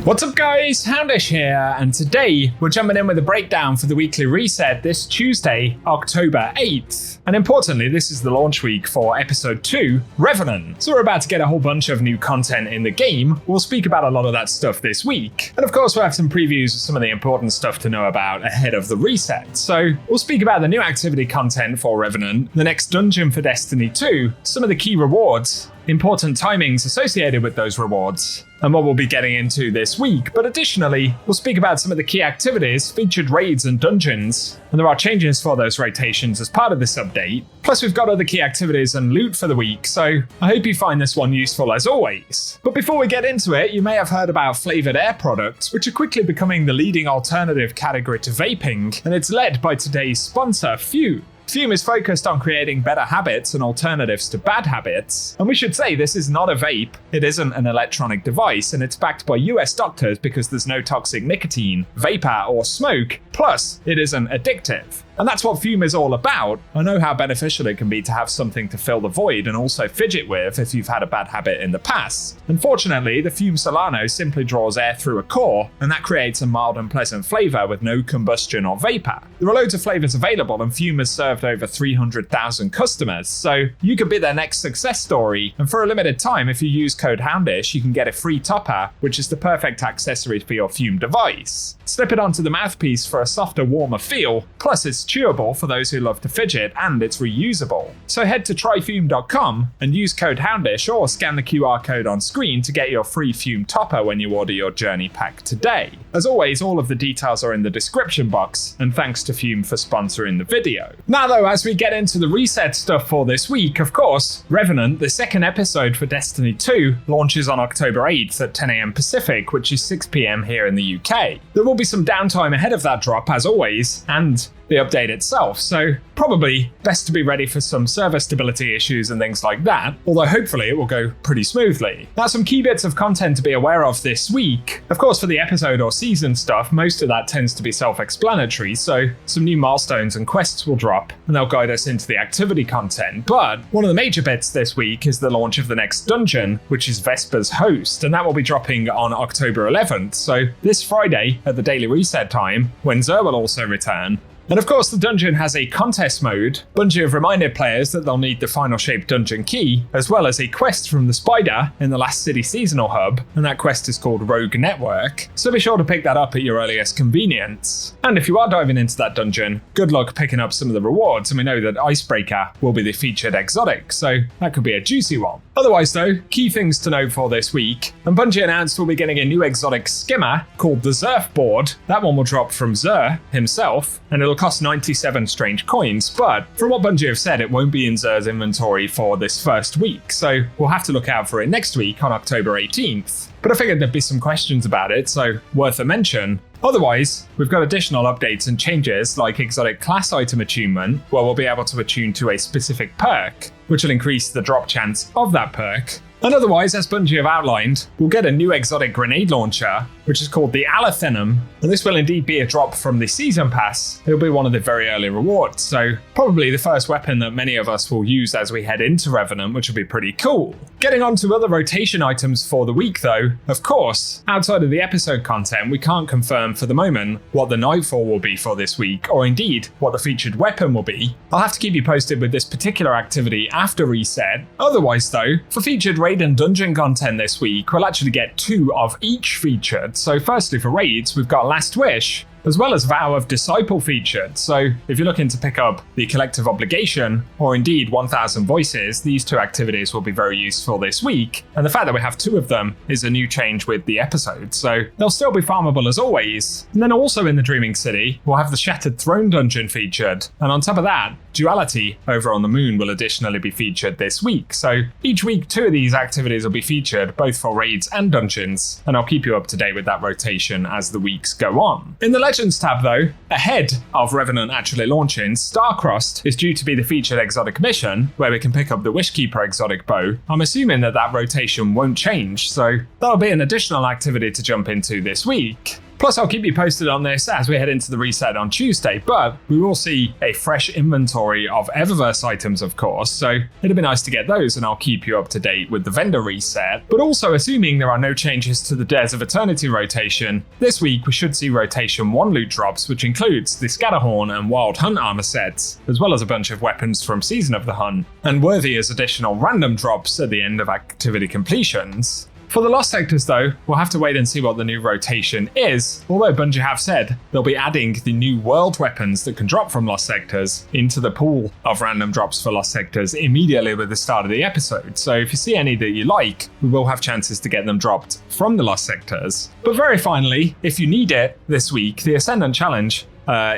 What's up guys, Houndish here, and today we're jumping in with a breakdown for the weekly reset this Tuesday, October 8th. And importantly, this is the launch week for episode 2, Revenant. So we're about to get a whole bunch of new content in the game. We'll speak about a lot of that stuff this week. And of course we'll have some previews of some of the important stuff to know about ahead of the reset. So we'll speak about the new activity content for Revenant, the next dungeon for Destiny 2, some of the key rewards, important timings associated with those rewards, and what we'll be getting into this week. But additionally, we'll speak about some of the key activities, featured raids and dungeons, and there are changes for those rotations as part of this update. Plus we've got other key activities and loot for the week, so I hope you find this one useful as always. But before we get into it, you may have heard about flavored air products, which are quickly becoming the leading alternative category to vaping, and it's led by today's sponsor, Fume. Fume is focused on creating better habits and alternatives to bad habits. And we should say this is not a vape, it isn't an electronic device, and it's backed by US doctors because there's no toxic nicotine, vapor, or smoke, plus it isn't addictive. And that's what Fume is all about. I know how beneficial it can be to have something to fill the void and also fidget with if you've had a bad habit in the past. Unfortunately, the Fume Solano simply draws air through a core, and that creates a mild and pleasant flavor with no combustion or vapor. There are loads of flavors available, and Fume has served over 300,000 customers, so you could be their next success story. And for a limited time, if you use code Houndish, you can get a free topper, which is the perfect accessory for your Fume device. Slip it onto the mouthpiece for a softer, warmer feel, plus it's chewable for those who love to fidget, and it's reusable. So head to tryfume.com and use code Houndish or scan the QR code on screen to get your free Fume topper when you order your journey pack today. As always, all of the details are in the description box, and thanks to Fume for sponsoring the video. Now though, as we get into the reset stuff for this week, of course, Revenant, the second episode for Destiny 2, launches on October 8th at 10 AM Pacific, which is 6 PM here in the UK. There will be some downtime ahead of that drop as always, and the update itself, so probably best to be ready for some server stability issues and things like that, although hopefully it will go pretty smoothly. Now some key bits of content to be aware of this week. Of course for the episode or season stuff, most of that tends to be self-explanatory, so some new milestones and quests will drop and they'll guide us into the activity content. But one of the major bits this week is the launch of the next dungeon, which is Vesper's Host, and that will be dropping on October 11th, so this Friday at the daily reset time, when Xur will also return. And of course the dungeon has a contest mode. Bungie have reminded players that they'll need the Final Shape dungeon key, as well as a quest from the Spider in the Last City seasonal hub, and that quest is called Rogue Network, so be sure to pick that up at your earliest convenience. And if you are diving into that dungeon, good luck picking up some of the rewards, and we know that Icebreaker will be the featured exotic, so that could be a juicy one. Otherwise though, key things to note for this week, and Bungie announced we'll be getting a new exotic skimmer called the Xurf board. That one will drop from Xur himself, and it'll cost 97 strange coins, but from what Bungie have said, it won't be in Xur's inventory for this first week, so we'll have to look out for it next week on October 18th. But I figured there'd be some questions about it, so worth a mention. Otherwise, we've got additional updates and changes like exotic class item attunement, where we'll be able to attune to a specific perk, which will increase the drop chance of that perk. And otherwise, as Bungie have outlined, we'll get a new exotic grenade launcher, which is called the Alathenum, and this will indeed be a drop from the Season Pass. It'll be one of the very early rewards, so probably the first weapon that many of us will use as we head into Revenant, which will be pretty cool. Getting on to other rotation items for the week though, of course, outside of the episode content, we can't confirm for the moment what the Nightfall will be for this week, or indeed what the featured weapon will be. I'll have to keep you posted with this particular activity after reset. Otherwise though, for featured raid and dungeon content this week, we'll actually get 2 of each featured. So firstly for raids, we've got Last Wish, as well as Vow of Disciple featured. So if you're looking to pick up the Collective Obligation, or indeed 1000 Voices, these 2 activities will be very useful this week. And the fact that we have 2 of them is a new change with the episode, so they'll still be farmable as always. And then also in the Dreaming City, we'll have the Shattered Throne dungeon featured. And on top of that, Duality over on the Moon will additionally be featured this week. So each week 2 of these activities will be featured, both for raids and dungeons, and I'll keep you up to date with that rotation as the weeks go on. In the Legends tab though, ahead of Revenant actually launching, Starcrossed is due to be the featured exotic mission, where we can pick up the Wishkeeper exotic bow. I'm assuming that rotation won't change, so that'll be an additional activity to jump into this week. Plus, I'll keep you posted on this as we head into the reset on Tuesday, but we will see a fresh inventory of Eververse items, of course, so it'd be nice to get those, and I'll keep you up to date with the vendor reset. But also, assuming there are no changes to the Dares of Eternity rotation, this week we should see Rotation 1 loot drops, which includes the Scatterhorn and Wild Hunt armor sets, as well as a bunch of weapons from Season of the Hunt, and worthy as additional random drops at the end of activity completions. For the Lost Sectors though, we'll have to wait and see what the new rotation is, although Bungie have said they'll be adding the new world weapons that can drop from Lost Sectors into the pool of random drops for Lost Sectors immediately with the start of the episode, so if you see any that you like, we will have chances to get them dropped from the Lost Sectors. But very finally, if you need it this week, the Ascendant Challenge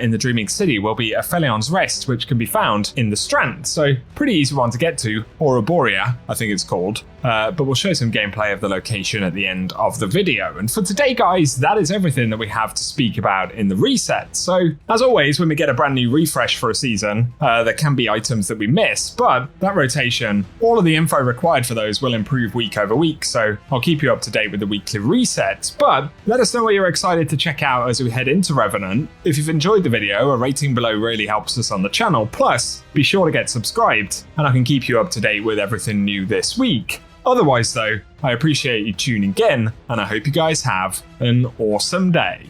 in the Dreaming City will be a Felion's Rest, which can be found in the Strand, so pretty easy one to get to, or Arborea, I think it's called. But we'll show some gameplay of the location at the end of the video. And for today, guys, that is everything that we have to speak about in the reset. So, as always, when we get a brand new refresh for a season, there can be items that we miss, but that rotation, all of the info required for those will improve week over week, so I'll keep you up to date with the weekly resets. But let us know what you're excited to check out as we head into Revenant. If you've enjoyed the video, a rating below really helps us on the channel. Plus, be sure to get subscribed, and I can keep you up to date with everything new this week. Otherwise though, I appreciate you tuning in, and I hope you guys have an awesome day.